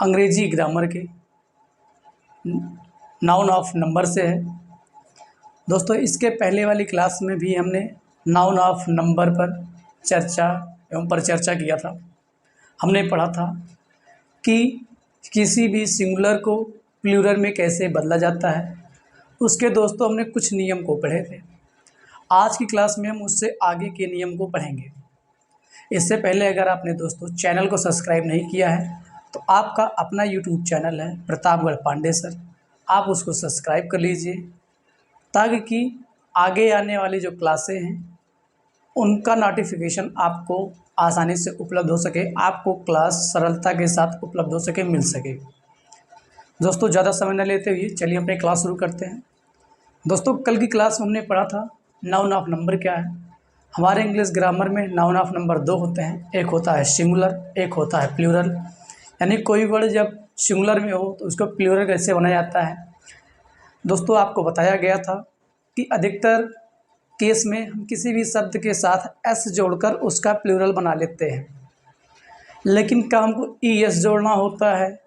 अंग्रेजी ग्रामर के noun of number से है। दोस्तों इसके पहले वाली क्लास में भी हमने नाउन ऑफ नंबर पर चर्चा एवं परिचर्चा किया था। हमने पढ़ा था कि किसी भी सिंगुलर को प्लूरल में कैसे बदला जाता है, उसके दोस्तों हमने कुछ नियम को पढ़े थे। आज की क्लास में हम उससे आगे के नियम को पढ़ेंगे। इससे पहले अगर आपने दोस्तों चैनल को सब्सक्राइब नहीं किया है तो आपका अपना यूट्यूब चैनल है प्रतापगढ़ पांडे सर, आप उसको सब्सक्राइब कर लीजिए ताकि आगे आने वाली जो क्लासें हैं उनका नोटिफिकेशन आपको आसानी से उपलब्ध हो सके, आपको क्लास सरलता के साथ उपलब्ध हो सके, मिल सके। दोस्तों ज़्यादा समय न लेते हुए चलिए अपनी क्लास शुरू करते हैं। दोस्तों कल की क्लास में हमने पढ़ा था नाउन ऑफ नंबर क्या है। हमारे इंग्लिश ग्रामर में नाउन ऑफ नंबर दो होते हैं, एक होता है सिंगुलर, एक होता है प्लूरल। यानी कोई वर्ड जब सिंगुलर में हो तो उसको प्लूरल कैसे बनाया जाता है। दोस्तों आपको बताया गया था कि अधिकतर केस में हम किसी भी शब्द के साथ एस जोड़कर उसका प्लूरल बना लेते हैं, लेकिन कब हमको ई एस जोड़ना होता है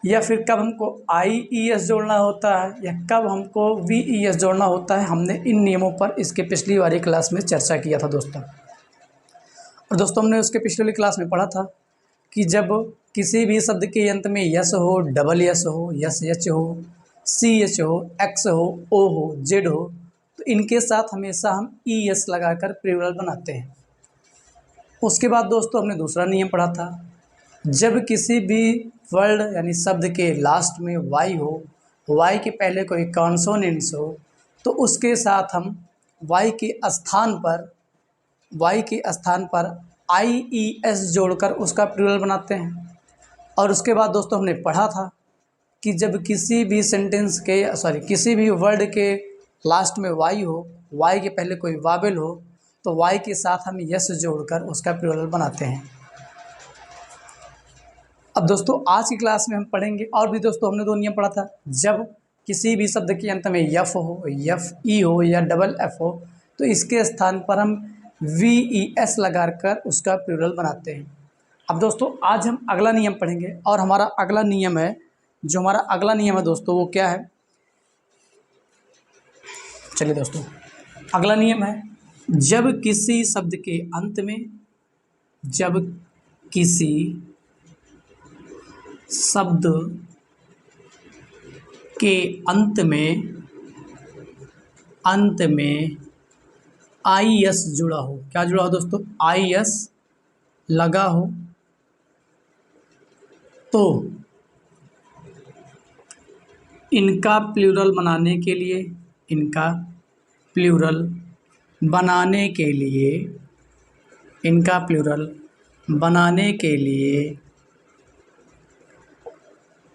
या फिर कब हमको आई ई एस जोड़ना होता है या कब हमको वी ई एस जोड़ना होता है, हमने इन नियमों पर इसके पिछली वाली क्लास में चर्चा किया था दोस्तों। और दोस्तों हमने उसके पिछली वाली क्लास में पढ़ा था कि जब किसी भी शब्द के अंत में यस हो, डबल यस हो, यस एच हो, सी एच हो, एक्स हो, ओ हो, जेड हो, तो इनके साथ हमेशा हम ई एस लगाकर प्लूरल बनाते हैं। उसके बाद दोस्तों हमने दूसरा नियम पढ़ा था, जब किसी भी वर्ड यानी शब्द के लास्ट में वाई हो, वाई के पहले कोई कॉन्सोनेंट्स हो, तो उसके साथ हम वाई के स्थान पर आई ई एस जोड़कर उसका प्लूरल बनाते हैं। और उसके बाद दोस्तों हमने पढ़ा था कि जब किसी भी वर्ड के लास्ट में वाई हो, वाई के पहले कोई वावेल हो, तो वाई के साथ हम यस जोड़कर उसका प्लूरल बनाते हैं। अब दोस्तों आज की क्लास में हम पढ़ेंगे और भी। दोस्तों हमने दो नियम पढ़ा था, जब किसी भी शब्द के अंत में यफ हो, यफ ई हो या डबल एफ हो, तो इसके स्थान पर हम वी ई एस लगाकर उसका प्लूरल बनाते हैं। अब दोस्तों आज हम अगला नियम पढ़ेंगे और हमारा अगला नियम है दोस्तों वो क्या है, चलिए दोस्तों अगला नियम है, जब किसी शब्द के अंत में आई एस जुड़ा हो। क्या जुड़ा हो दोस्तों? आई एस लगा हो तो इनका प्लूरल बनाने के लिए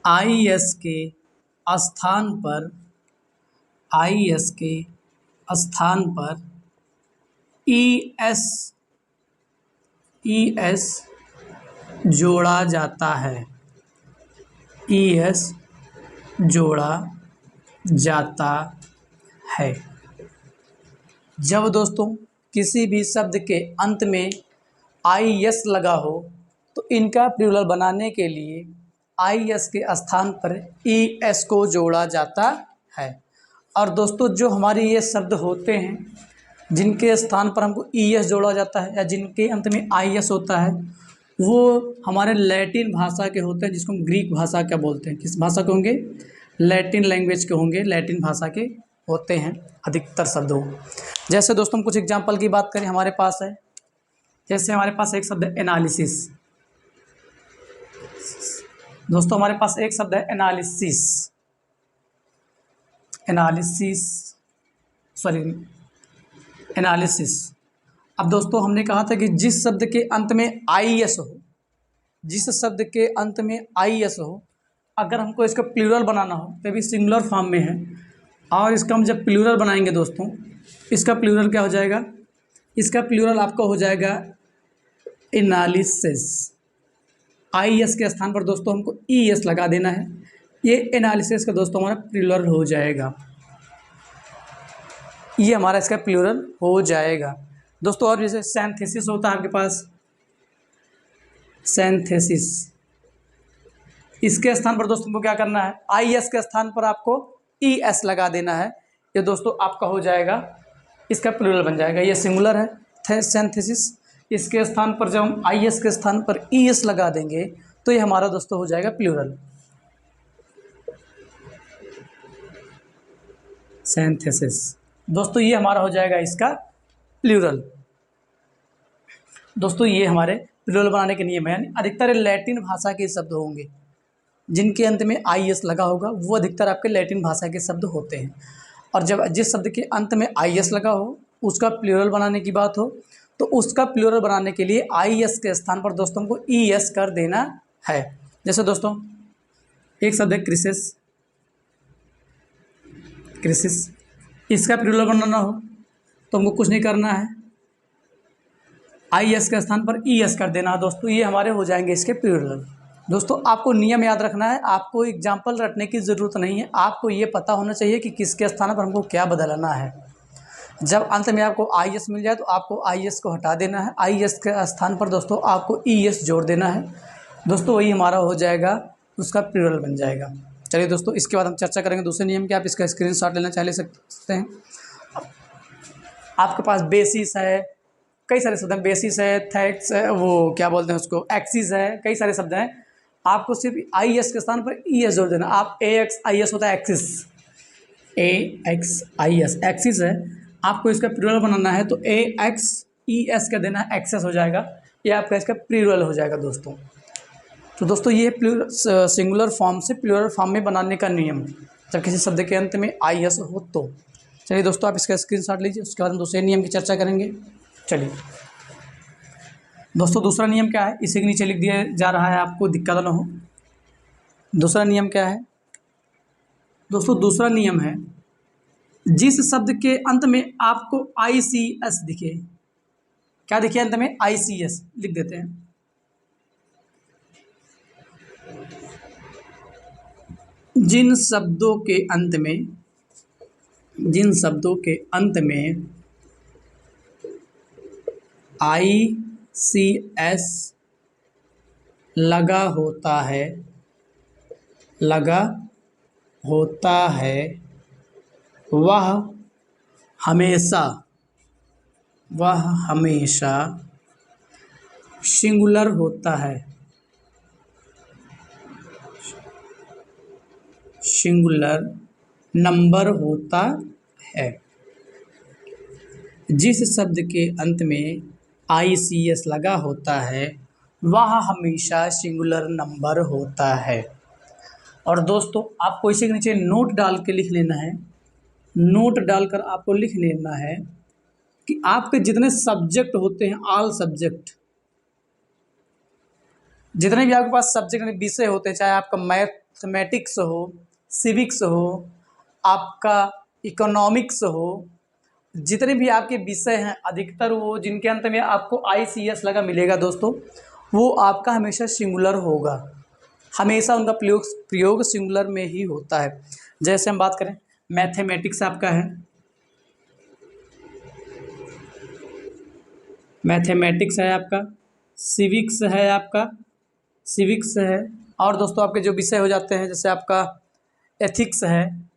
आई एस के स्थान पर ई एस जोड़ा जाता है। जब दोस्तों किसी भी शब्द के अंत में आई एस लगा हो तो इनका प्लूरल बनाने के लिए आई एस के स्थान पर ई एस को जोड़ा जाता है। और दोस्तों जो हमारे ये शब्द होते हैं जिनके स्थान पर हमको ई एस जोड़ा जाता है या जिनके अंत में आई एस होता है, वो हमारे लैटिन भाषा के होते हैं, जिसको हम ग्रीक भाषा क्या बोलते हैं। किस भाषा के होंगे? लैटिन लैंग्वेज के होंगे, लैटिन भाषा के होते हैं अधिकतर शब्द हो। जैसे दोस्तों हम कुछ एग्जांपल की बात करें, हमारे पास है, जैसे हमारे पास एक शब्द है एनालिसिस। दोस्तों हमारे पास एक शब्द है एनालिसिस। अब दोस्तों हमने कहा था कि जिस शब्द के अंत में आई एस हो, अगर हमको इसका प्लूरल बनाना हो तो भी सिंगुलर फॉर्म में है, और इसका हम जब प्लूरल बनाएंगे दोस्तों, इसका प्लूरल क्या हो जाएगा? इसका प्लूरल आपका हो जाएगा एनालिसिस। आई एस के स्थान पर दोस्तों हमको ई एस लगा देना है, ये एनालिसिस का दोस्तों हमारा प्लूरल हो जाएगा। ये हमारा इसका प्लूरल हो जाएगा दोस्तों। और जैसे सिंथेसिस होता है आपके पास, सिंथेसिस इसके स्थान पर दोस्तों को क्या करना है, आई एस के स्थान पर आपको ई एस लगा देना है। ये दोस्तों आपका हो जाएगा, इसका प्लूरल बन जाएगा। ये सिंगुलर है सिंथेसिस। इसके स्थान पर जब हम आई एस के स्थान पर ई एस लगा देंगे तो ये हमारा दोस्तों हो जाएगा प्लूरल, सिंथेसिस। दोस्तों ये हमारा हो जाएगा इसका प्लूरल। दोस्तों ये हमारे प्लूरल बनाने के नियम है, यानी अधिकतर लैटिन भाषा के शब्द होंगे जिनके अंत में आई एस लगा होगा, वो अधिकतर आपके लैटिन भाषा के शब्द होते हैं। और जब जिस शब्द के अंत में आई एस लगा हो उसका प्लूरल बनाने की बात हो तो उसका प्लूरल बनाने के लिए आई एस के स्थान पर दोस्तों को ई एस कर देना है। जैसे दोस्तों एक शब्द है क्रिसिस, क्रिसिस, इसका प्लूरल बनाना हो तो हमको कुछ नहीं करना है, आई एस के स्थान पर ई एस कर देना है। दोस्तों ये हमारे हो जाएंगे इसके प्लूरल। दोस्तों आपको नियम याद रखना है, आपको एग्जाम्पल रटने की ज़रूरत नहीं है, आपको ये पता होना चाहिए कि किसके स्थान पर हमको क्या बदलना है। जब अंत में आपको आई एस मिल जाए तो आपको आई एस को हटा देना है, आई एस के स्थान पर दोस्तों आपको ई एस जोड़ देना है। दोस्तों वही हमारा हो जाएगा, उसका प्लूरल बन जाएगा। चलिए दोस्तों इसके बाद हम चर्चा करेंगे दूसरे नियम की। आप इसका स्क्रीनशॉट लेना चाह ले सकते हैं। आपके पास बेसिस है, कई सारे शब्द हैं, बेसिस है, थैक्स है, वो क्या बोलते हैं उसको, एक्सिस है, कई सारे शब्द हैं। आपको सिर्फ आई एस के स्थान पर ई एस जोड़ देना। आप ए एक्स आई एस होता है axis, A x I S axis है, आपको इसका प्लूरल बनाना है तो ए एक्स ई एस का देना है, एक्सेस हो जाएगा। ये आपका इसका प्लूरल हो जाएगा दोस्तों। तो दोस्तों ये सिंगुलर फॉर्म से प्लूरल फॉर्म में बनाने का नियम, जब किसी शब्द के अंत में आई एस हो तो। चलिए दोस्तों आप इसका स्क्रीनशॉट लीजिए, उसके बाद हम दूसरे नियम की चर्चा करेंगे। चलिए दोस्तों दूसरा नियम क्या है, इसी के नीचे लिख दिया जा रहा है, आपको दिक्कत ना हो। दूसरा नियम क्या है दोस्तों, दूसरा नियम है जिस शब्द के अंत में आपको आई सी एस दिखे, क्या दिखे अंत में, आई सी एस लिख देते हैं। जिन शब्दों के अंत में आई सी एस लगा होता है वह हमेशा सिंगुलर होता है, सिंगुलर नंबर होता है। जिस शब्द के अंत में आई सी एस लगा होता है वह हमेशा सिंगुलर नंबर होता है। और दोस्तों आपको इसी के नीचे नोट डाल के लिख लेना है, नोट डालकर आपको लिख लेना है कि आपके जितने सब्जेक्ट होते हैं, ऑल सब्जेक्ट, जितने भी आपके पास सब्जेक्ट विषय होते हैं, चाहे आपका मैथमेटिक्स हो, सिविक्स हो, आपका इकोनॉमिक्स हो, जितने भी आपके विषय हैं अधिकतर वो जिनके अंत में आपको आई सी एस लगा मिलेगा दोस्तों, वो आपका हमेशा सिंगुलर होगा, हमेशा उनका प्रयोग सिंगुलर में ही होता है। जैसे हम बात करें मैथमेटिक्स आपका है, मैथमेटिक्स है आपका, सिविक्स है आपका, सिविक्स है, और दोस्तों आपके जो विषय हो जाते हैं जैसे आपका एथिक्स है,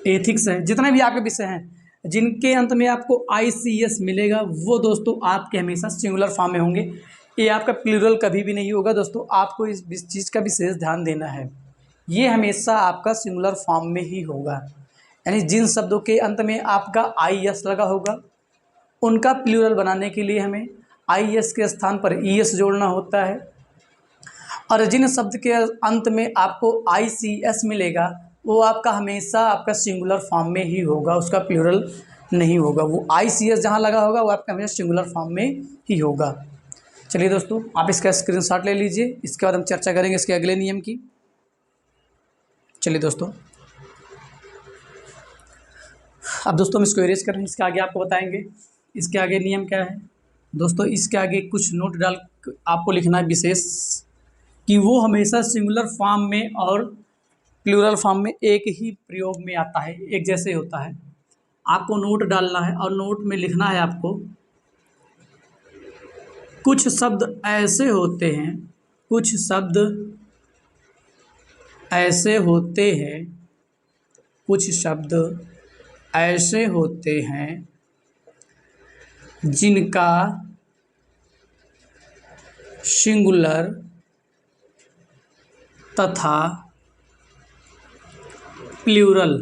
एथिक्स है, जितने भी आपके विषय हैं जिनके अंत में आपको आई सी एस मिलेगा वो दोस्तों आपके हमेशा सिंगुलर फॉर्म में होंगे। ये आपका प्लूरल कभी भी नहीं होगा दोस्तों, आपको इस चीज़ का विशेष ध्यान देना है, ये हमेशा आपका सिंगुलर फॉर्म में ही होगा। यानी जिन शब्दों के अंत में आपका आई एस लगा होगा उनका प्लूरल बनाने के लिए हमें आई एस के स्थान पर ई एस जोड़ना होता है, और जिन शब्द के अंत में आपको आई सी एस मिलेगा वो आपका हमेशा आपका सिंगुलर फॉर्म में ही होगा, उसका प्लूरल नहीं होगा। वो आई सी एस जहाँ लगा होगा वो आपका हमेशा सिंगुलर फॉर्म में ही होगा। चलिए दोस्तों आप इसका स्क्रीनशॉट ले लीजिए, इसके बाद हम चर्चा करेंगे इसके अगले नियम की। चलिए दोस्तों अब दोस्तों हम इसको इरेज कर रहे हैं, इसके आगे आपको बताएंगे इसके आगे नियम क्या है। दोस्तों इसके आगे कुछ नोट डाल आपको लिखना है विशेष कि वो हमेशा सिंगुलर फॉर्म में और प्लूरल फॉर्म में एक ही प्रयोग में आता है, एक जैसे होता है। आपको नोट डालना है और नोट में लिखना है आपको कुछ शब्द ऐसे होते हैं कुछ शब्द ऐसे होते हैं, कुछ शब्द ऐसे होते हैं जिनका सिंगुलर तथा प्लूरल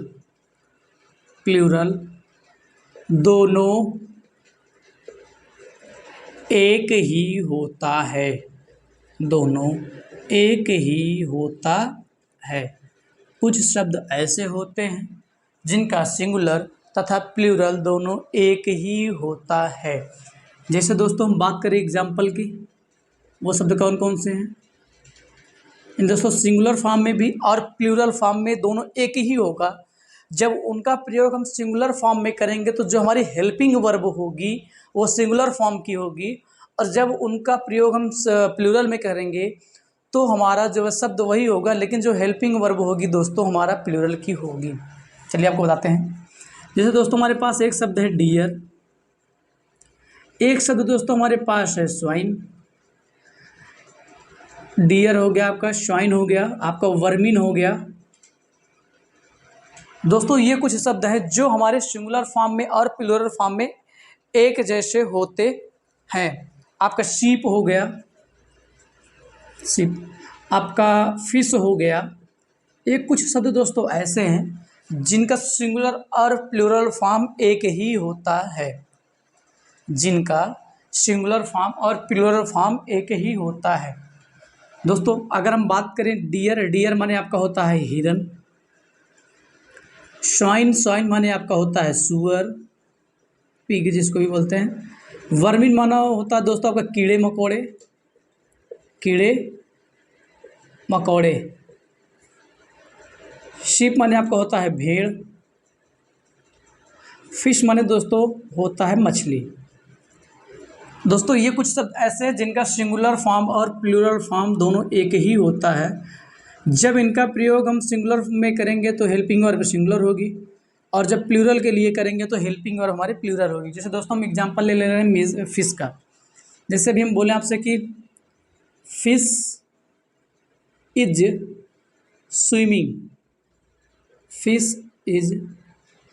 दोनों एक ही होता है, दोनों एक ही होता है। कुछ शब्द ऐसे होते हैं जिनका सिंगुलर तथा प्लूरल दोनों एक ही होता है। जैसे दोस्तों हम बात करें एग्जाम्पल की, वो शब्द कौन कौन से हैं। इन दोस्तों सिंगुलर फॉर्म में भी और प्लूरल फॉर्म में दोनों एक ही होगा। जब उनका प्रयोग हम सिंगुलर फॉर्म में करेंगे तो जो हमारी हेल्पिंग वर्ब होगी वो सिंगुलर फॉर्म की होगी, और जब उनका प्रयोग हम प्लूरल में करेंगे तो हमारा जो है शब्द वही होगा, लेकिन जो हेल्पिंग वर्ब होगी दोस्तों हमारा प्लूरल की होगी। चलिए आपको बताते हैं। जैसे दोस्तों हमारे पास एक शब्द है डियर, एक शब्द दोस्तों हमारे पास है स्वाइन। डियर हो गया आपका, स्वाइन हो गया आपका, वर्मिन हो गया। दोस्तों ये कुछ शब्द हैं जो हमारे सिंगुलर फॉर्म में और प्लूरल फॉर्म में एक जैसे होते हैं। आपका शीप हो गया, शीप, आपका फिश हो गया। ये कुछ शब्द दोस्तों ऐसे हैं जिनका सिंगुलर और प्लूरल फॉर्म एक ही होता है, जिनका सिंगुलर फॉर्म और प्लूरल फॉर्म एक ही होता है। दोस्तों अगर हम बात करें डियर, डियर माने आपका होता है हिरन। स्वाइन, स्वाइन माने आपका होता है सुअर, पिग जिसको भी बोलते हैं। वर्मिन माना होता है दोस्तों आपका कीड़े मकोड़े, कीड़े मकोड़े। शीप माने आपका होता है भेड़। फिश माने दोस्तों होता है मछली। दोस्तों ये कुछ शब्द ऐसे हैं जिनका सिंगुलर फॉर्म और प्लूरल फॉर्म दोनों एक ही होता है। जब इनका प्रयोग हम सिंगुलर में करेंगे तो हेल्पिंग वर्ब सिंगुलर होगी, और जब प्लूरल के लिए करेंगे तो हेल्पिंग वर्ब हमारी प्लूरल होगी। जैसे दोस्तों हम एग्जांपल ले रहे हैं फिश का। जैसे भी हम बोले आपसे कि fish is swimming, fish is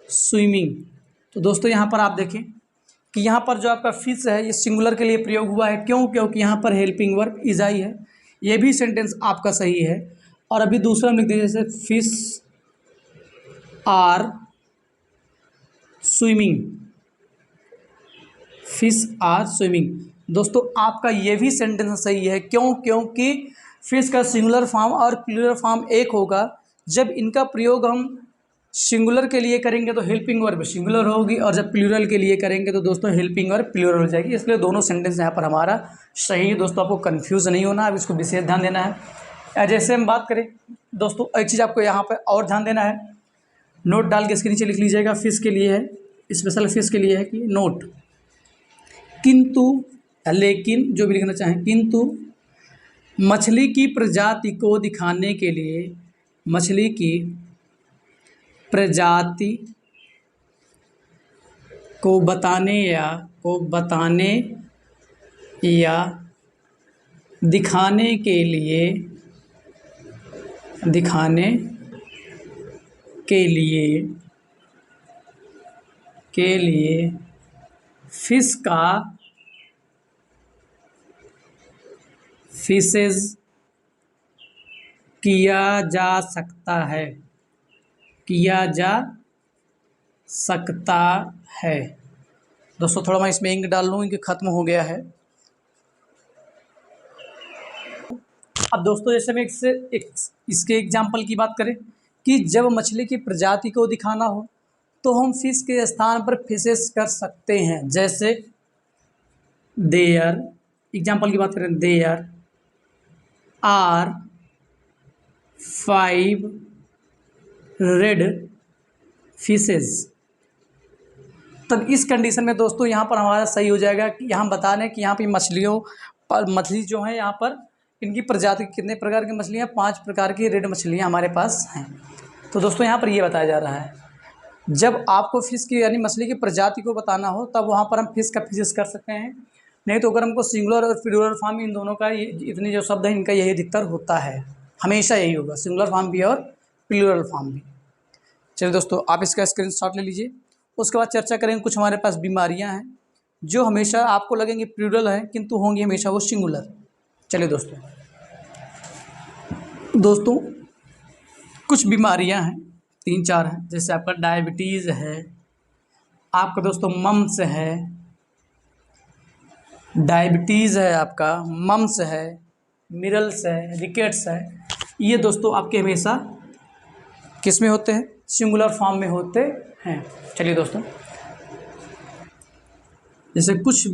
swimming. तो दोस्तों यहाँ पर आप देखें कि यहाँ पर जो आपका फिश है ये सिंगुलर के लिए प्रयोग हुआ है। क्यों? क्योंकि यहाँ पर हेल्पिंग वर्ब इज आई है। ये भी सेंटेंस आपका सही है। और अभी दूसरा हम लिख दीजिए, जैसे fish are swimming, fish are swimming. दोस्तों आपका ये भी सेंटेंस सही है। क्यों? क्योंकि फिश का सिंगुलर फॉर्म और प्लूरल फॉर्म एक होगा। जब इनका प्रयोग हम सिंगुलर के लिए करेंगे तो हेल्पिंग वर्ब सिंगुलर होगी, और जब प्लूरल के लिए करेंगे तो दोस्तों हेल्पिंग वर्ब प्लूरल हो जाएगी। इसलिए दोनों सेंटेंस यहाँ पर हमारा सही है। दोस्तों आपको कंफ्यूज नहीं होना है, अब इसको विशेष ध्यान देना है। जैसे हम बात करें दोस्तों, एक चीज़ आपको यहाँ पर और ध्यान देना है, नोट डाल के इसके नीचे लिख लीजिएगा। फिश के लिए है, स्पेशल फिश के लिए है कि नोट, किंतु, लेकिन जो भी लिखना चाहें, किंतु मछली की प्रजाति को दिखाने के लिए, मछली की प्रजाति को बताने या दिखाने के लिए फिश का फिशेज किया जा सकता है। दोस्तों थोड़ा मैं इसमें इंक डाल लूँ, इंक खत्म हो गया है। अब दोस्तों जैसे मैं इसके एग्जाम्पल की बात करें कि जब मछली की प्रजाति को दिखाना हो तो हम फिश के स्थान पर फिशेस कर सकते हैं। जैसे देयर, एग्जाम्पल की बात करें, देयर आर 5 रेड फिशेस। तब इस कंडीशन में दोस्तों यहाँ पर हमारा सही हो जाएगा कि यहाँ बता रहे हैं कि यहाँ पे मछली जो है यहाँ पर इनकी प्रजाति कितने प्रकार की मछलियाँ, 5 प्रकार की रेड मछलियाँ हमारे पास हैं। तो दोस्तों यहाँ पर ये बताया जा रहा है जब आपको फिश की यानी मछली की प्रजाति को बताना हो तब वहाँ पर हम फिश का फिशेस कर सकते हैं। नहीं तो अगर हमको सिंगुलर और प्लूरल फॉर्म इन दोनों का इतने जो शब्द हैं इनका यही अधिकतर होता है, हमेशा यही होगा, सिंगुलर फॉर्म भी और प्लूरल फॉर्म भी। चलिए दोस्तों, आप इसका स्क्रीनशॉट ले लीजिए। उसके बाद चर्चा करेंगे कुछ हमारे पास बीमारियां हैं जो हमेशा आपको लगेंगे प्लूरल हैं किंतु होंगी हमेशा वो सिंगुलर। चलिए दोस्तों कुछ बीमारियां हैं, 3-4 हैं, जैसे आपका डायबिटीज़ है, आपका दोस्तों मम्स है, डायबिटीज़ है, आपका मम्स है, मिरल्स है, रिकेट्स है। ये दोस्तों आपके हमेशा किस में होते हैं? सिंगुलर फॉर्म में होते हैं। चलिए दोस्तों, जैसे कुछ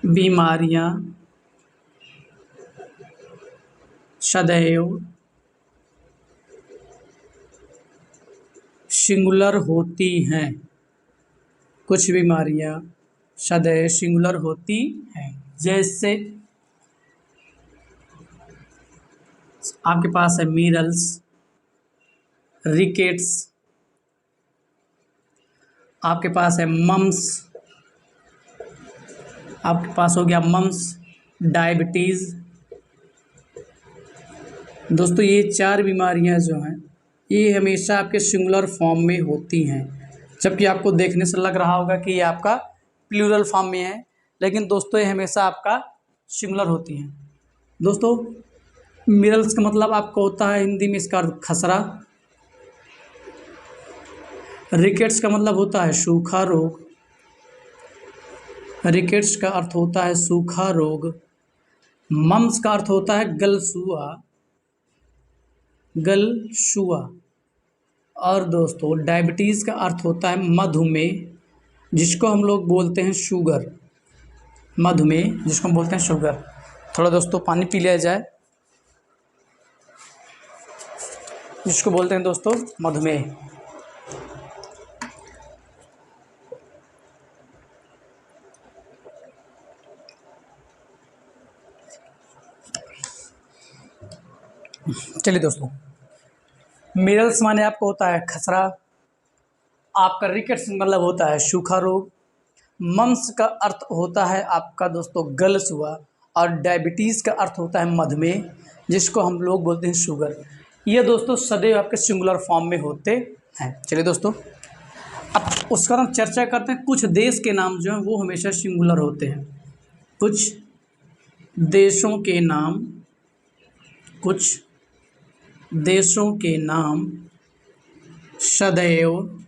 बीमारियां सदैव सिंगुलर होती हैं। कुछ बीमारियां सदैव सिंगुलर होती हैं, जैसे आपके पास है मीरल्स, रिकेट्स, आपके पास है मम्स, आपके पास हो गया मम्स, डायबिटीज़। दोस्तों ये 4 बीमारियां जो हैं ये हमेशा आपके सिंगुलर फॉर्म में होती हैं, जबकि आपको देखने से लग रहा होगा कि ये आपका प्लूरल फॉर्म में है, लेकिन दोस्तों ये हमेशा आपका सिंगुलर होती हैं। दोस्तों मिरल्स का मतलब आपको होता है हिंदी में इसका अर्थ खसरा। रिकेट्स का मतलब होता है सूखा रोग। रिकेट्स का अर्थ होता है सूखा रोग। मम्स का अर्थ होता है गलसुआ। और दोस्तों डायबिटीज़ का अर्थ होता है मधुमेह, जिसको हम लोग बोलते हैं शुगर। मधुमेह जिसको हम बोलते हैं शुगर। थोड़ा दोस्तों पानी पी लिया जाए, जिसको बोलते हैं दोस्तों मधुमेह। चलिए दोस्तों, मिरल्स माने आपको होता है खसरा, आपका रिकेट्स मतलब होता है सूखा रोग, मम्स का अर्थ होता है आपका दोस्तों गलसुआ, और डायबिटीज़ का अर्थ होता है मधुमेह, जिसको हम लोग बोलते हैं शुगर। ये दोस्तों सदैव आपके सिंगुलर फॉर्म में होते हैं। चलिए दोस्तों, अब उसका हम चर्चा करते हैं। कुछ देश के नाम जो हैं वो हमेशा सिंगुलर होते हैं। कुछ देशों के नाम सदैव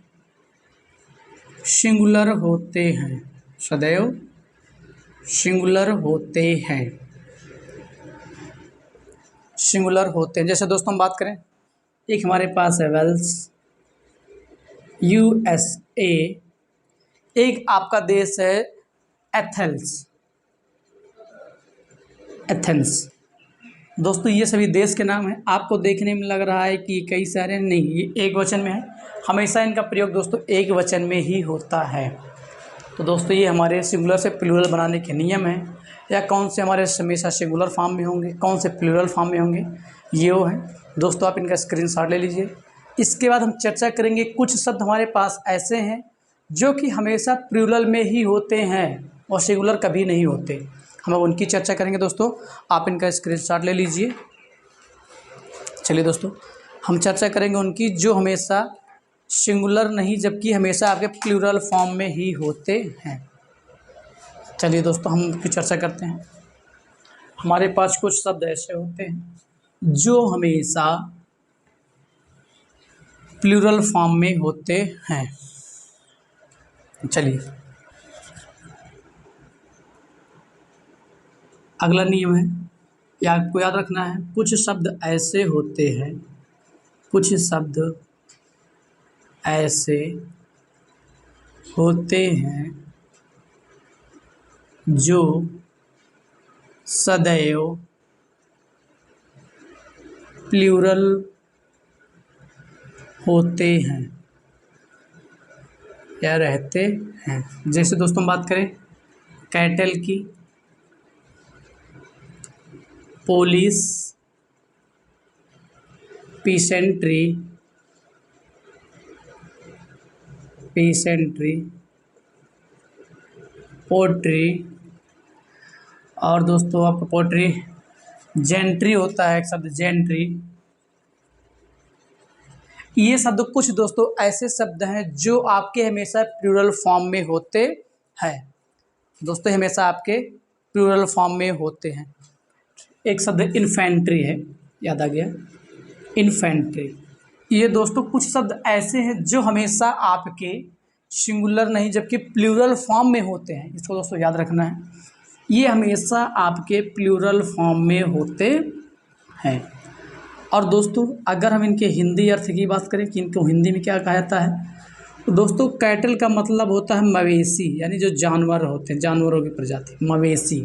सिंगुलर होते हैं। सदैव सिंगुलर होते हैं। सिंगुलर होते हैं। जैसे दोस्तों हम बात करें, एक हमारे पास है वेल्स, USA। एक आपका देश है एथेंस। दोस्तों ये सभी देश के नाम हैं। आपको देखने में लग रहा है कि कई सारे, नहीं, ये एक वचन में है। हमेशा इनका प्रयोग दोस्तों एक वचन में ही होता है। तो दोस्तों ये हमारे सिंगुलर से प्लूरल बनाने के नियम हैं, या कौन से हमारे हमेशा सिंगुलर फॉर्म में होंगे, कौन से प्लूरल फॉर्म में होंगे, ये वो हैं। दोस्तों आप इनका स्क्रीनशॉट ले लीजिए। इसके बाद हम चर्चा करेंगे कुछ शब्द हमारे पास ऐसे हैं जो कि हमेशा प्लूरल में ही होते हैं और सिंगुलर कभी नहीं होते। हम अब उनकी चर्चा करेंगे दोस्तों, आप इनका स्क्रीनशॉट ले लीजिए। चलिए दोस्तों, हम चर्चा करेंगे उनकी जो हमेशा सिंगुलर नहीं जबकि हमेशा आपके प्लूरल फॉर्म में ही होते हैं। चलिए दोस्तों, हम उनकी चर्चा करते हैं। हमारे पास कुछ शब्द ऐसे होते हैं जो हमेशा प्लूरल फॉर्म में होते हैं। चलिए, अगला नियम है, या आपको याद रखना है, कुछ शब्द ऐसे होते हैं, कुछ शब्द ऐसे होते हैं जो सदैव प्लूरल होते हैं या रहते हैं। जैसे दोस्तों बात करें कैटल की, पुलिस, पीसेंट्री, पीसेंट्री, पोट्री, और दोस्तों आपका पोट्री जेंट्री होता है, एक शब्द जेंट्री। ये शब्द कुछ दोस्तों ऐसे शब्द हैं जो आपके हमेशा प्लूरल फॉर्म में होते हैं। दोस्तों हमेशा आपके प्लूरल फॉर्म में होते हैं। एक शब्द इन्फेंट्री है, याद आ गया, इन्फेंट्री। ये दोस्तों कुछ शब्द ऐसे हैं जो हमेशा आपके सिंगुलर नहीं जबकि प्लूरल फॉर्म में होते हैं। इसको दोस्तों याद रखना है, ये हमेशा आपके प्लूरल फॉर्म में होते हैं। और दोस्तों अगर हम इनके हिंदी अर्थ की बात करें कि इनको हिंदी में क्या कहा जाता है, तो दोस्तों कैटल का मतलब होता है मवेशी, यानी जो जानवर होते हैं, जानवरों की प्रजाति, मवेशी।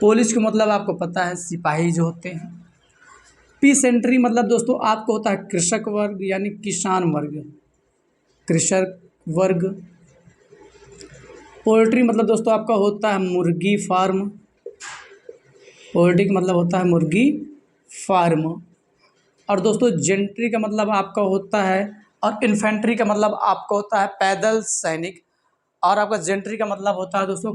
पुलिस का मतलब आपको पता है सिपाही जो होते हैं। पीसेंट्री मतलब दोस्तों आपको होता है कृषक वर्ग, यानी किसान वर्ग, कृषक वर्ग। पोल्ट्री मतलब दोस्तों आपका होता है मुर्गी फार्म, पोल्ट्री का मतलब होता है मुर्गी फार्म। और दोस्तों जेंट्री का मतलब आपका होता है, और इन्फेंट्री का मतलब आपका होता है पैदल सैनिक, और आपका जेंट्री का मतलब होता है दोस्तों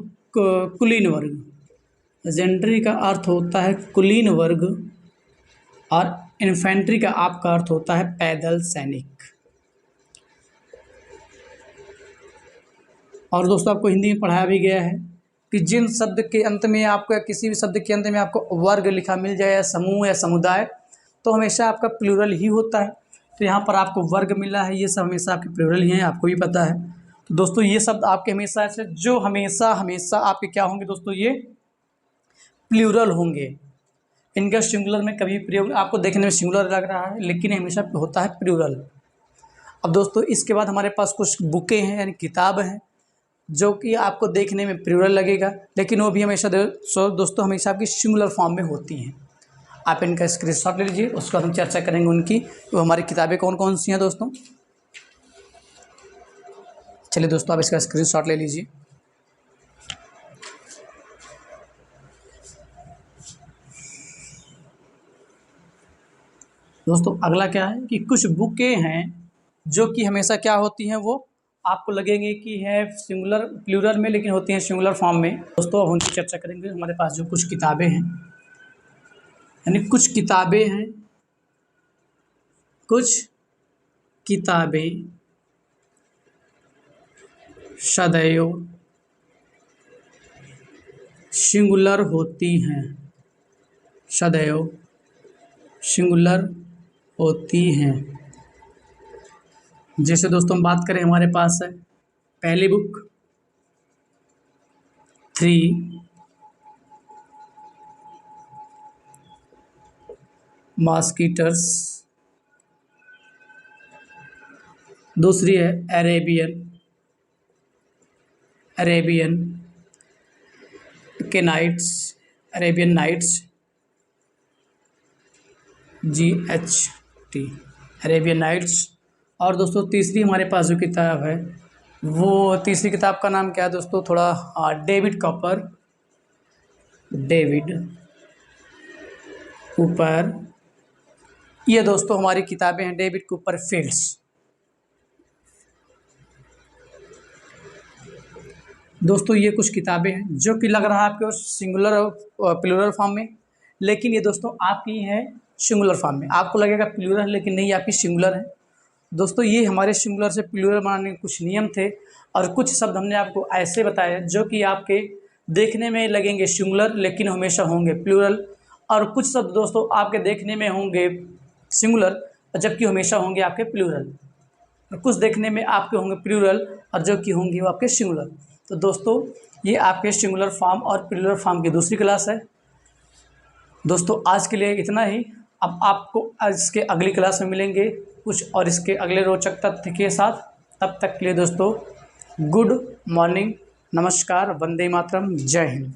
कुलीन वर्ग। जेंट्री का अर्थ होता है कुलीन वर्ग और इन्फेंट्री का आपका अर्थ होता है पैदल सैनिक। और दोस्तों आपको हिंदी में पढ़ाया भी गया है कि जिन शब्द के अंत में आपको या किसी भी शब्द के अंत में आपको वर्ग लिखा मिल जाए या समूह या समुदाय, तो हमेशा आपका प्लूरल ही होता है। तो यहाँ पर आपको वर्ग मिला है, ये सब हमेशा आपके प्लूरल ही हैं, आपको भी पता है। तो दोस्तों ये शब्द आपके हमेशा ऐसे जो हमेशा हमेशा आपके क्या होंगे दोस्तों, ये प्लूरल होंगे। इनका सिंगुलर में कभी प्रयोग आपको देखने में सिंगुलर लग रहा है, लेकिन हमेशा होता है प्लूरल। अब दोस्तों इसके बाद हमारे पास कुछ बुकें हैं, यानी किताब हैं, जो कि आपको देखने में प्लूरल लगेगा, लेकिन वो भी हमेशा दोस्तों हमेशा आपकी सिंगुलर फॉर्म में होती हैं। आप इनका स्क्रीनशॉट ले लीजिए, उसके बाद हम चर्चा करेंगे उनकी। तो हमारी किताबें कौन कौन सी हैं दोस्तों, चलिए दोस्तों आप इसका स्क्रीनशॉट ले लीजिए। दोस्तों अगला क्या है कि कुछ बुकें हैं जो कि हमेशा क्या होती हैं, वो आपको लगेंगे कि है सिंगुलर प्लूरल में, लेकिन होती हैं सिंगुलर फॉर्म में। दोस्तों अब उनकी चर्चा करेंगे। हमारे पास जो कुछ किताबें हैं, यानी कुछ किताबें हैं, कुछ किताबें सदैव सिंगुलर होती हैं, सदैव सिंगुलर होती हैं। जैसे दोस्तों हम बात करें, हमारे पास है पहली बुक 3 मॉस्किटोस, दूसरी है अरेबियन के nights, Arabian nights, GHT, Arabian nights. और दोस्तों तीसरी हमारे पास जो किताब है, वो तीसरी किताब का नाम क्या है दोस्तों, थोड़ा डेविड कूपर। ये दोस्तों हमारी किताबें हैं डेविड कूपर फील्ड्स। दोस्तों ये कुछ किताबें हैं जो कि लग रहा है आपको सिंगुलर और प्लूरल फॉर्म में, लेकिन ये दोस्तों आपकी है सिंगुलर फॉर्म में। आपको लगेगा प्लूरल, लेकिन नहीं, आपकी सिंगुलर है। दोस्तों ये हमारे सिंगुलर से प्लूरल बनाने के कुछ नियम थे, और कुछ शब्द हमने आपको ऐसे बताए जो कि आपके देखने में लगेंगे सिंगुलर लेकिन हमेशा होंगे प्लूरल, और कुछ शब्द दोस्तों आपके देखने में होंगे सिंगुलर जबकि हमेशा होंगे आपके प्लूरल, और कुछ देखने में आपके होंगे प्लूरल और जो कि होंगे वो आपके सिंगुलर। तो दोस्तों ये आपके सिंगुलर फॉर्म और प्लूरल फॉर्म की दूसरी क्लास है। दोस्तों आज के लिए इतना ही। अब आपको इसके अगली क्लास में मिलेंगे कुछ और इसके अगले रोचक तथ्य के साथ। तब तक के लिए दोस्तों गुड मॉर्निंग, नमस्कार, वंदे मातरम, जय हिंद।